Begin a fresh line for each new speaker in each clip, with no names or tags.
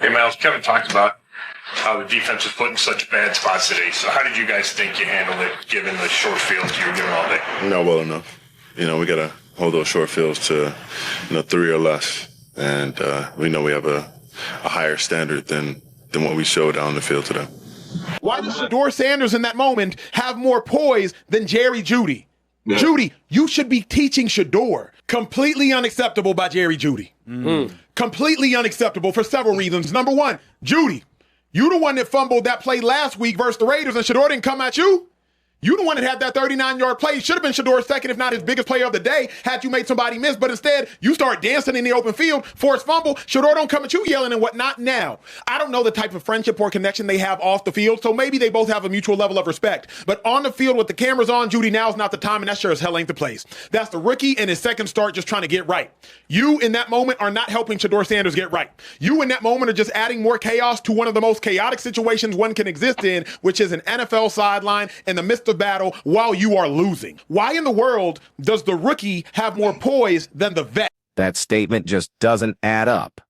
Hey, Myles, Kevin talked about how the defense was put in such bad spots today. So how did you guys think you handled it, given the short fields you were given all day?
Not well enough. We got to hold those short fields to 3 or less. And we know we have a higher standard than what we showed out on the field today.
Why does Shedeur Sanders in that moment have more poise than Jeudy? Yeah. Jeudy, you should be teaching Shedeur. Completely unacceptable by Jeudy. Completely unacceptable for several reasons. Number one, Jeudy, you the one that fumbled that play last week versus the Raiders, and Shedeur didn't come at you. You the one that had that 39-yard play. Should have been Shedeur's second, if not his biggest play of the day, had you made somebody miss. But instead, you start dancing in the open field, force fumble. Shedeur don't come at you yelling and whatnot. Now, I don't know the type of friendship or connection they have off the field, so maybe they both have a mutual level of respect. But on the field with the cameras on, Jeudy, now's not the time, and that sure as hell ain't the place. That's the rookie in his second start just trying to get right. You, in that moment, are not helping Shedeur Sanders get right. You, in that moment, are just adding more chaos to one of the most chaotic situations one can exist in, which is an NFL sideline in the midst of battle while you are losing. Why in the world does the rookie have more poise than the vet?
That statement just doesn't add up.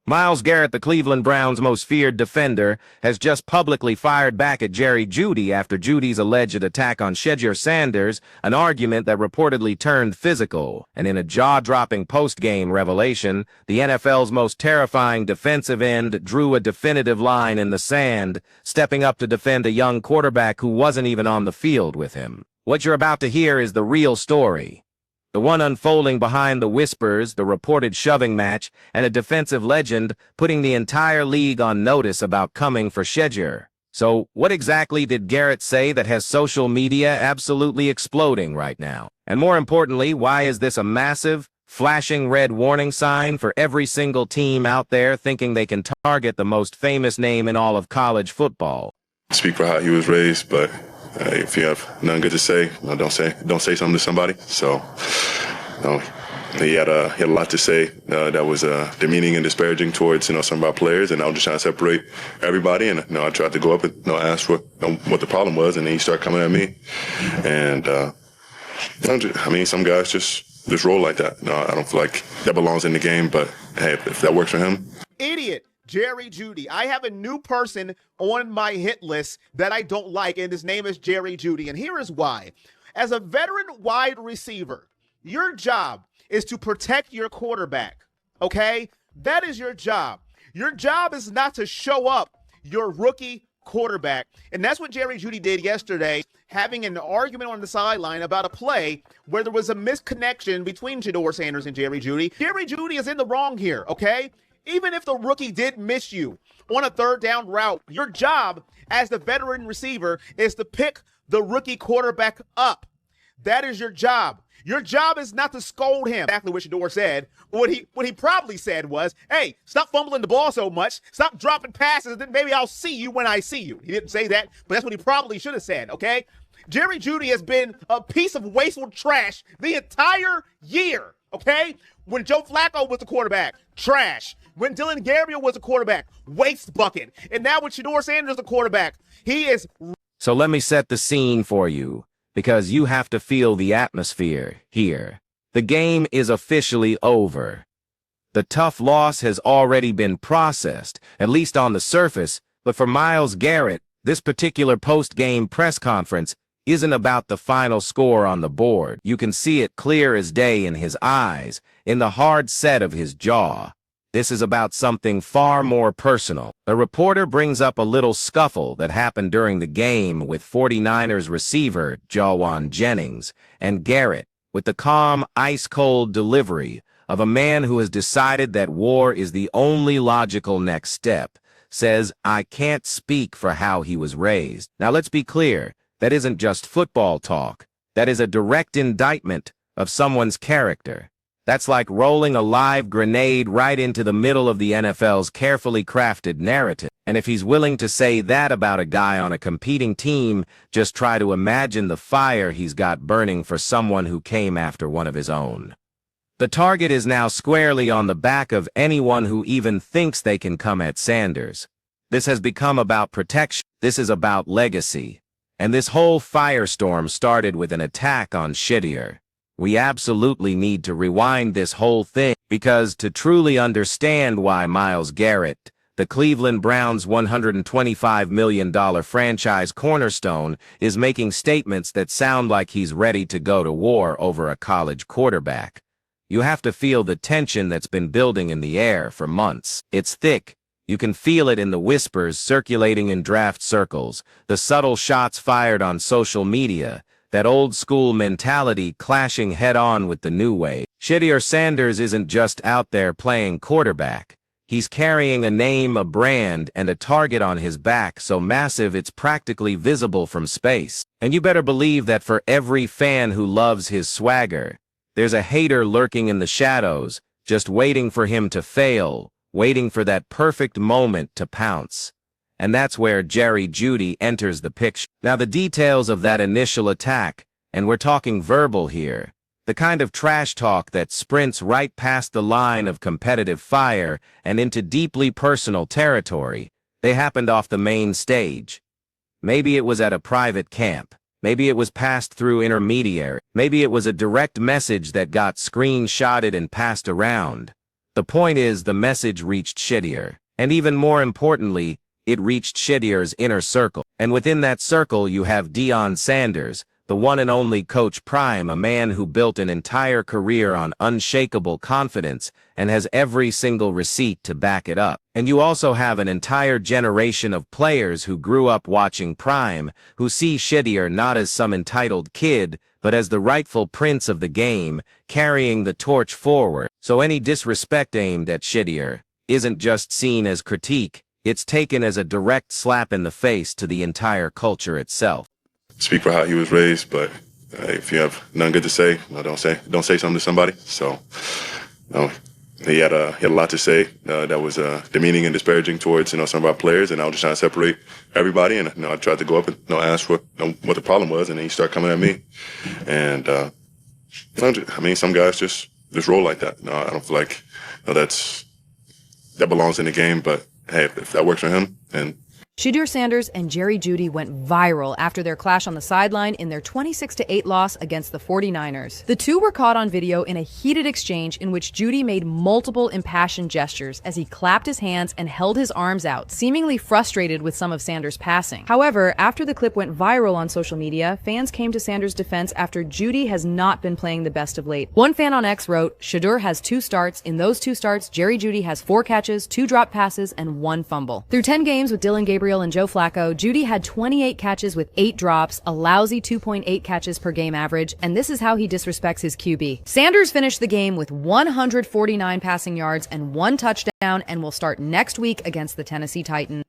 Myles Garrett, the Cleveland Browns' most feared defender, has just publicly fired back at Jeudy after Jeudy's alleged attack on Shedeur Sanders, an argument that reportedly turned physical. And in a jaw-dropping post-game revelation, the NFL's most terrifying defensive end drew a definitive line in the sand, stepping up to defend a young quarterback who wasn't even on the field with him. What you're about to hear is the real story. The one unfolding behind the whispers, the reported shoving match, and a defensive legend putting the entire league on notice about coming for Shedeur. So, what exactly did Garrett say that has social media absolutely exploding right now? And more importantly, why is this a massive, flashing red warning sign for every single team out there thinking they can target the most famous name in all of college football?
Speak for how he was raised, but if you have nothing good to say, don't say something to somebody. So, he had a lot to say that was demeaning and disparaging towards some of our players, and I was just trying to separate everybody. And I tried to go up and ask what the problem was, and then he started coming at me. And some guys just roll like that. I don't feel like that belongs in the game, but hey, if that works for him.
Idiot. Jeudy. I have a new person on my hit list that I don't like, and his name is Jeudy, and here is why. As a veteran wide receiver, your job is to protect your quarterback, okay? That is your job. Your job is not to show up your rookie quarterback, and that's what Jeudy did yesterday, having an argument on the sideline about a play where there was a misconnection between Shedeur Sanders and Jeudy. Jeudy is in the wrong here, okay? Even if the rookie did miss you on a third down route, your job as the veteran receiver is to pick the rookie quarterback up. That is your job. Your job is not to scold him. Exactly what Shedeur said. What he probably said was, hey, stop fumbling the ball so much. Stop dropping passes. Then maybe I'll see you when I see you. He didn't say that, but that's what he probably should have said, okay? Jeudy has been a piece of wasteful trash the entire year, okay? When Joe Flacco was the quarterback, trash. When Dillon Garrett was a quarterback, waste bucket. And now when Shedeur Sanders is the quarterback, he is...
So let me set the scene for you, because you have to feel the atmosphere here. The game is officially over. The tough loss has already been processed, at least on the surface, but for Myles Garrett, this particular post-game press conference isn't about the final score on the board. You can see it clear as day in his eyes, in the hard set of his jaw. This is about something far more personal. A reporter brings up a little scuffle that happened during the game with 49ers receiver Jauan Jennings and Garrett, with the calm, ice-cold delivery of a man who has decided that war is the only logical next step, says, I can't speak for how he was raised. Now let's be clear, that isn't just football talk. That is a direct indictment of someone's character. That's like rolling a live grenade right into the middle of the NFL's carefully crafted narrative. And if he's willing to say that about a guy on a competing team, just try to imagine the fire he's got burning for someone who came after one of his own. The target is now squarely on the back of anyone who even thinks they can come at Sanders. This has become about protection. This is about legacy. And this whole firestorm started with an attack on Shedeur. We absolutely need to rewind this whole thing, because to truly understand why Myles Garrett, The Cleveland Browns' $125 million franchise cornerstone is making statements that sound like he's ready to go to war over a college quarterback. You have to feel the tension that's been building in the air for months. It's thick. You can feel it in the whispers circulating in draft circles, the subtle shots fired on social media, that old-school mentality clashing head-on with the new way. Shedeur Sanders isn't just out there playing quarterback. He's carrying a name, a brand, and a target on his back so massive it's practically visible from space. And you better believe that for every fan who loves his swagger, there's a hater lurking in the shadows, just waiting for him to fail, waiting for that perfect moment to pounce. And that's where Jeudy enters the picture. Now the details of that initial attack, and we're talking verbal here, the kind of trash talk that sprints right past the line of competitive fire and into deeply personal territory, they happened off the main stage. Maybe it was at a private camp. Maybe it was passed through intermediary. Maybe it was a direct message that got screenshotted and passed around. The point is, the message reached Shedeur. And even more importantly, it reached Shedeur's inner circle. And within that circle, you have Deion Sanders, the one and only Coach Prime, a man who built an entire career on unshakable confidence and has every single receipt to back it up. And you also have an entire generation of players who grew up watching Prime, who see Shedeur not as some entitled kid, but as the rightful prince of the game, carrying the torch forward. So any disrespect aimed at Shedeur isn't just seen as critique, it's taken as a direct slap in the face to the entire culture itself.
Speak for how he was raised, but if you have nothing good to say, don't say something to somebody. So, he had a lot to say that was demeaning and disparaging towards some of our players, and I was just trying to separate everybody. And I tried to go up and ask what the problem was, and then he started coming at me. And some guys just roll like that. No, I don't feel like that belongs in the game. But hey, if that works for him, and
Shedeur Sanders and Jeudy went viral after their clash on the sideline in their 26-8 loss against the 49ers. The two were caught on video in a heated exchange in which Jeudy made multiple impassioned gestures as he clapped his hands and held his arms out, seemingly frustrated with some of Sanders' passing. However, after the clip went viral on social media, fans came to Sanders' defense after Jeudy has not been playing the best of late. One fan on X wrote, "Shedeur has 2 starts. In those 2 starts, Jeudy has 4 catches, 2 drop passes, and 1 fumble." Through 10 games with Dillon Gabriel and Joe Flacco, Jeudy had 28 catches with 8 drops, a lousy 2.8 catches per game average, and this is how he disrespects his QB. Sanders finished the game with 149 passing yards and 1 touchdown and will start next week against the Tennessee Titans.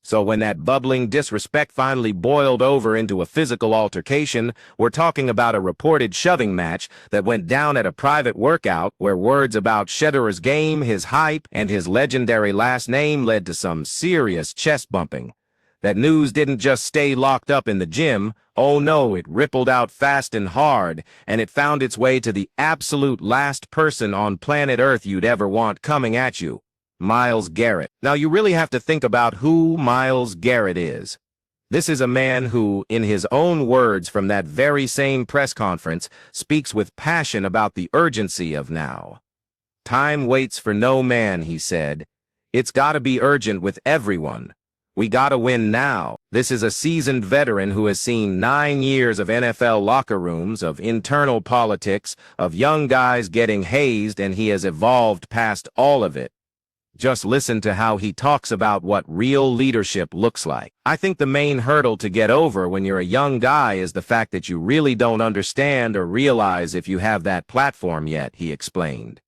So when that bubbling disrespect finally boiled over into a physical altercation, we're talking about a reported shoving match that went down at a private workout where words about Shedeur's game, his hype, and his legendary last name led to some serious chest bumping. That news didn't just stay locked up in the gym. Oh no, it rippled out fast and hard, and it found its way to the absolute last person on planet Earth you'd ever want coming at you. Myles Garrett. Now you really have to think about who Myles Garrett is. This is a man who, in his own words from that very same press conference, speaks with passion about the urgency of now. "Time waits for no man," he said. "It's gotta be urgent with everyone. We gotta win now." This is a seasoned veteran who has seen 9 years of NFL locker rooms, of internal politics, of young guys getting hazed, and he has evolved past all of it. Just listen to how he talks about what real leadership looks like. "I think the main hurdle to get over when you're a young guy is the fact that you really don't understand or realize if you have that platform yet," he explained.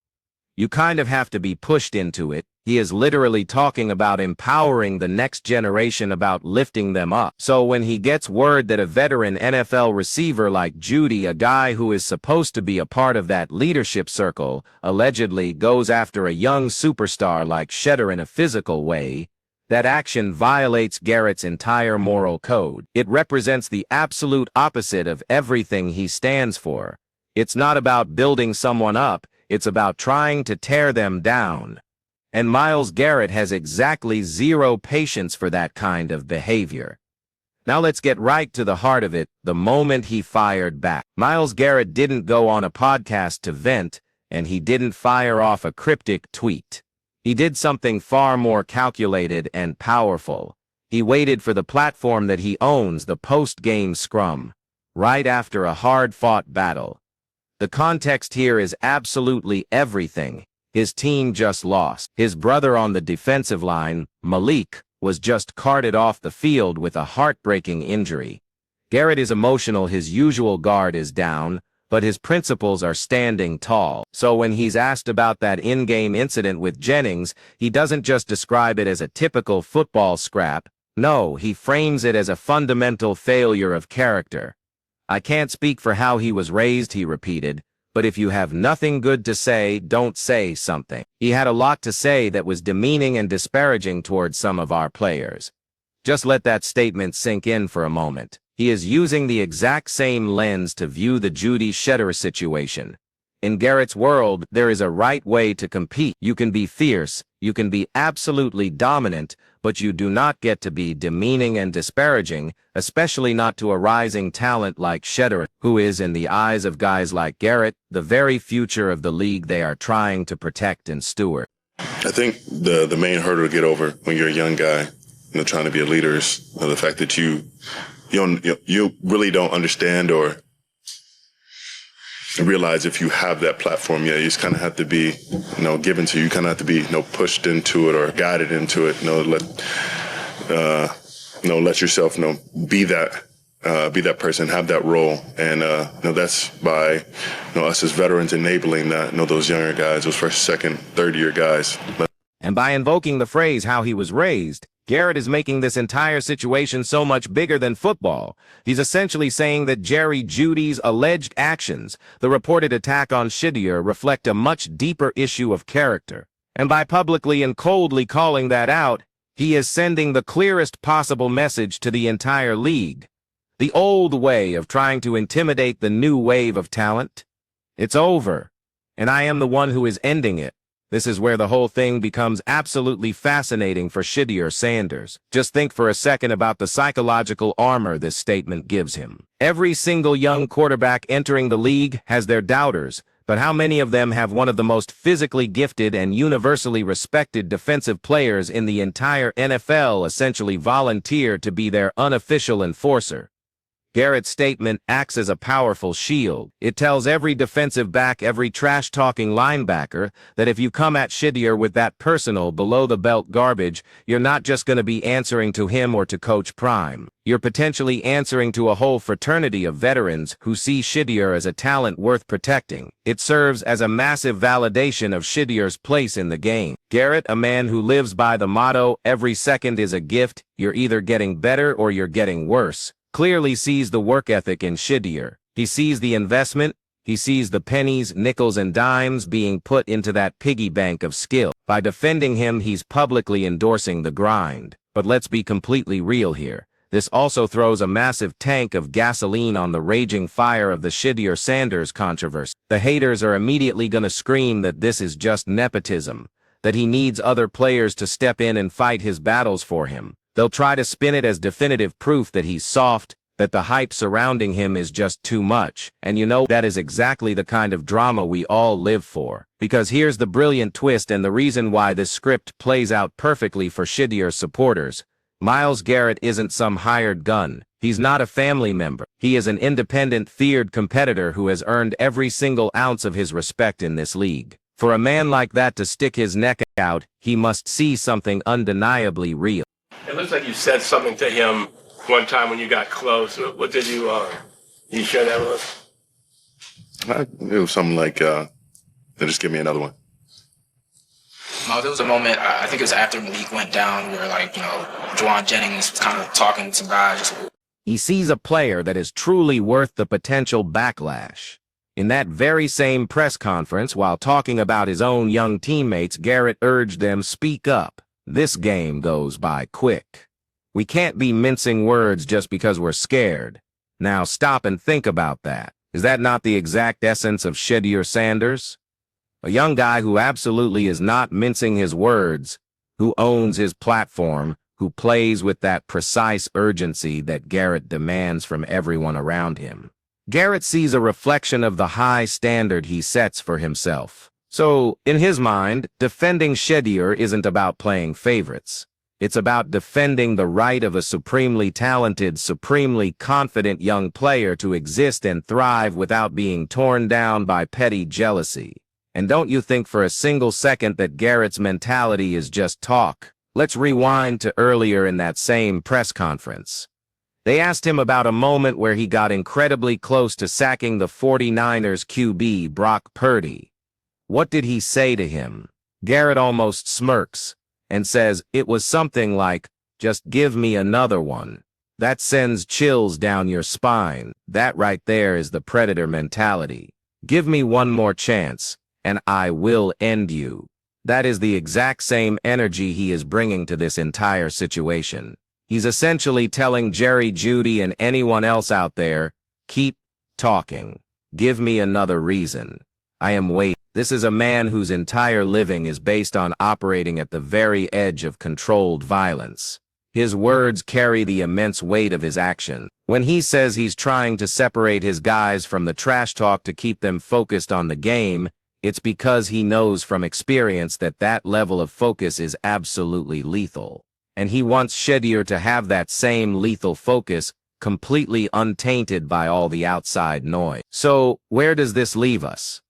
"You kind of have to be pushed into it." He is literally talking about empowering the next generation, about lifting them up. So when he gets word that a veteran NFL receiver like Jeudy, a guy who is supposed to be a part of that leadership circle, allegedly goes after a young superstar like Shedeur in a physical way, that action violates Garrett's entire moral code. It represents the absolute opposite of everything he stands for. It's not about building someone up, it's about trying to tear them down. And Myles Garrett has exactly 0 patience for that kind of behavior. Now let's get right to the heart of it, the moment he fired back. Myles Garrett didn't go on a podcast to vent, and he didn't fire off a cryptic tweet. He did something far more calculated and powerful. He waited for the platform that he owns, the post-game scrum, right after a hard-fought battle. The context here is absolutely everything. His team just lost. His brother on the defensive line, Malik, was just carted off the field with a heartbreaking injury. Garrett is emotional, his usual guard is down, but his principles are standing tall. So when he's asked about that in-game incident with Jennings, he doesn't just describe it as a typical football scrap. No, he frames it as a fundamental failure of character. I can't speak for how he was raised, he repeated, but if you have nothing good to say, don't say something. He had a lot to say that was demeaning and disparaging towards some of our players. Just let that statement sink in for a moment. He is using the exact same lens to view the Jeudy Shedeur situation. In Garrett's world, there is a right way to compete. You can be fierce, you can be absolutely dominant, but you do not get to be demeaning and disparaging, especially not to a rising talent like Shedeur, who is, in the eyes of guys like Garrett, the very future of the league they are trying to protect and steward.
I think the main hurdle to get over when you're a young guy, trying to be a leader is the fact that you really don't understand or realize if you have that platform, you just kind of have to be, given to you. You kind of have to be, pushed into it or guided into it. Let yourself, be that person, have that role, and that's by us as veterans enabling that. Those younger guys, those first, second, third year guys.
And by invoking the phrase "how he was raised," Garrett is making this entire situation so much bigger than football. He's essentially saying that Jerry Jeudy's alleged actions, the reported attack on Shedeur, reflect a much deeper issue of character. And by publicly and coldly calling that out, he is sending the clearest possible message to the entire league. The old way of trying to intimidate the new wave of talent? It's over. And I am the one who is ending it. This is where the whole thing becomes absolutely fascinating for Shedeur Sanders. Just think for a second about the psychological armor this statement gives him. Every single young quarterback entering the league has their doubters, but how many of them have one of the most physically gifted and universally respected defensive players in the entire NFL essentially volunteer to be their unofficial enforcer? Garrett's statement acts as a powerful shield. It tells every defensive back, every trash-talking linebacker, that if you come at Shedeur with that personal, below-the-belt garbage, you're not just going to be answering to him or to Coach Prime. You're potentially answering to a whole fraternity of veterans who see Shedeur as a talent worth protecting. It serves as a massive validation of Shedeur's place in the game. Garrett, a man who lives by the motto, "Every second is a gift, you're either getting better or you're getting worse," clearly sees the work ethic in Shedeur. He sees the investment, he sees the pennies, nickels, and dimes being put into that piggy bank of skill. By defending him, he's publicly endorsing the grind. But let's be completely real here. This also throws a massive tank of gasoline on the raging fire of the Shedeur Sanders controversy. The haters are immediately gonna scream that this is just nepotism, that he needs other players to step in and fight his battles for him. They'll try to spin it as definitive proof that he's soft, that the hype surrounding him is just too much. And that is exactly the kind of drama we all live for. Because here's the brilliant twist and the reason why this script plays out perfectly for Shedeur supporters. Myles Garrett isn't some hired gun. He's not a family member. He is an independent, feared competitor who has earned every single ounce of his respect in this league. For a man like that to stick his neck out, he must see something undeniably real.
It looks like you said something to him one time when you got close. What did you share that with us?
It was something like, just give me another one.
There was a moment, I think it was after Malik went down, where Jennings was kind of talking to some guys.
He sees a player that is truly worth the potential backlash. In that very same press conference, while talking about his own young teammates, Garrett urged them, "Speak up. This game goes by quick. We can't be mincing words just because we're scared." Now stop and think about that. Is that not the exact essence of Shedeur Sanders? A young guy who absolutely is not mincing his words, who owns his platform, who plays with that precise urgency that Garrett demands from everyone around him. Garrett sees a reflection of the high standard he sets for himself. So, in his mind, defending Shedeur isn't about playing favorites. It's about defending the right of a supremely talented, supremely confident young player to exist and thrive without being torn down by petty jealousy. And don't you think for a single second that Garrett's mentality is just talk? Let's rewind to earlier in that same press conference. They asked him about a moment where he got incredibly close to sacking the 49ers QB Brock Purdy. What did he say to him? Garrett almost smirks and says it was something like, "Just give me another one." That sends chills down your spine. That right there is the predator mentality. Give me one more chance, and I will end you. That is the exact same energy he is bringing to this entire situation. He's essentially telling Jerry Jeudy and anyone else out there, keep talking. Give me another reason. I am waiting. This is a man whose entire living is based on operating at the very edge of controlled violence. His words carry the immense weight of his action. When he says he's trying to separate his guys from the trash talk to keep them focused on the game, it's because he knows from experience that that level of focus is absolutely lethal. And he wants Shedeur to have that same lethal focus, completely untainted by all the outside noise. So, where does this leave us?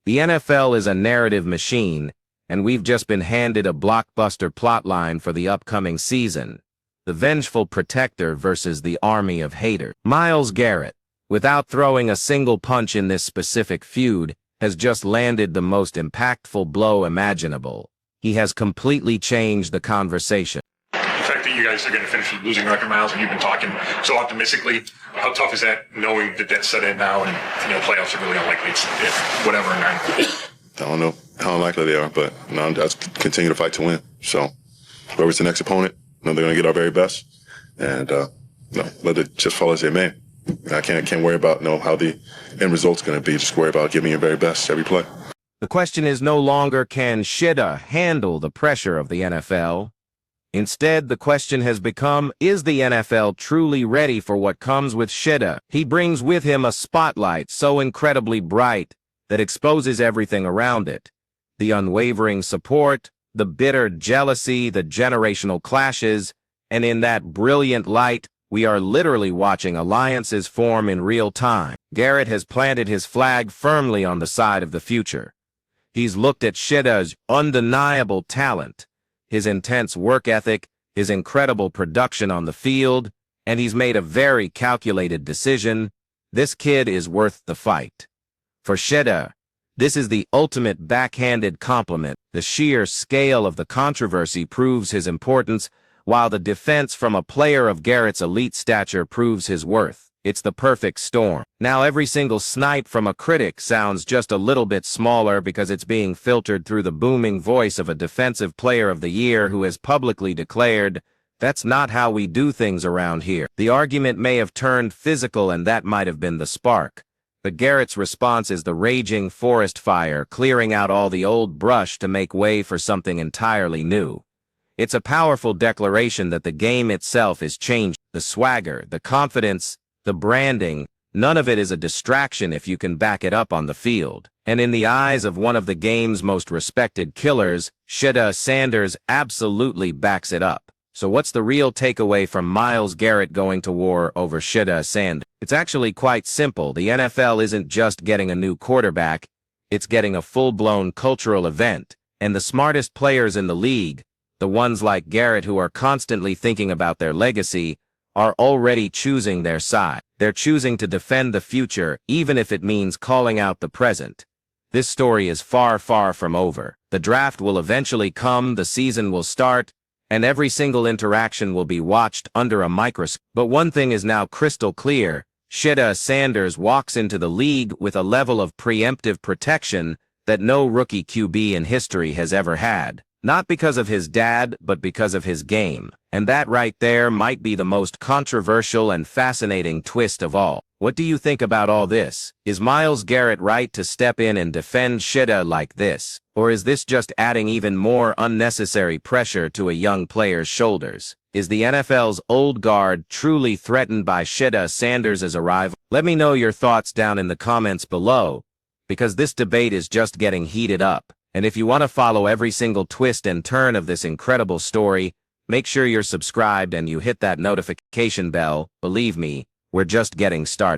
The NFL is a narrative machine, and we've just been handed a blockbuster plotline for the upcoming season. The vengeful protector versus the army of haters. Myles Garrett, without throwing a single punch in this specific feud, has just landed the most impactful blow imaginable. He has completely changed the conversation.
The fact that you guys are going to finish with losing record, Myles, and you've been talking so optimistically, how tough is that knowing that that's set in now and playoffs are really unlikely? It's whatever.
I don't know how unlikely they are, but I just continue to fight to win. So whoever's the next opponent, they're going to get our very best, and let it just fall as they may. I can't worry about how the end result's going to be. Just worry about giving your very best every play.
The question is no longer can Shedeur handle the pressure of the NFL. Instead, the question has become, is the NFL truly ready for what comes with Shedeur? He brings with him a spotlight so incredibly bright that exposes everything around it. The unwavering support, the bitter jealousy, the generational clashes, and in that brilliant light, we are literally watching alliances form in real time. Garrett has planted his flag firmly on the side of the future. He's looked at Shedeur's undeniable talent, his intense work ethic, his incredible production on the field, and he's made a very calculated decision. This kid is worth the fight. For Shedeur, this is the ultimate backhanded compliment. The sheer scale of the controversy proves his importance, while the defense from a player of Garrett's elite stature proves his worth. It's the perfect storm. Now every single snipe from a critic sounds just a little bit smaller because it's being filtered through the booming voice of a defensive player of the year who has publicly declared, "That's not how we do things around here." The argument may have turned physical, and that might have been the spark. But Garrett's response is the raging forest fire, clearing out all the old brush to make way for something entirely new. It's a powerful declaration that the game itself is changing. The swagger, the confidence, the branding, none of it is a distraction if you can back it up on the field. And in the eyes of one of the game's most respected killers, Shedeur Sanders absolutely backs it up. So what's the real takeaway from Myles Garrett going to war over Shedeur Sanders? It's actually quite simple. The NFL isn't just getting a new quarterback, it's getting a full-blown cultural event. And the smartest players in the league, the ones like Garrett who are constantly thinking about their legacy, are already choosing their side. They're choosing to defend the future, even if it means calling out the present. This story is far, far from over. The draft will eventually come, the season will start, and every single interaction will be watched under a microscope. But one thing is now crystal clear. Shedeur Sanders walks into the league with a level of preemptive protection that no rookie QB in history has ever had. Not because of his dad, but because of his game. And that right there might be the most controversial and fascinating twist of all. What do you think about all this? Is Myles Garrett right to step in and defend Shedeur like this? Or is this just adding even more unnecessary pressure to a young player's shoulders? Is the NFL's old guard truly threatened by Shedeur Sanders' arrival? Let me know your thoughts down in the comments below, because this debate is just getting heated up. And if you want to follow every single twist and turn of this incredible story, make sure you're subscribed and you hit that notification bell. Believe me, we're just getting started.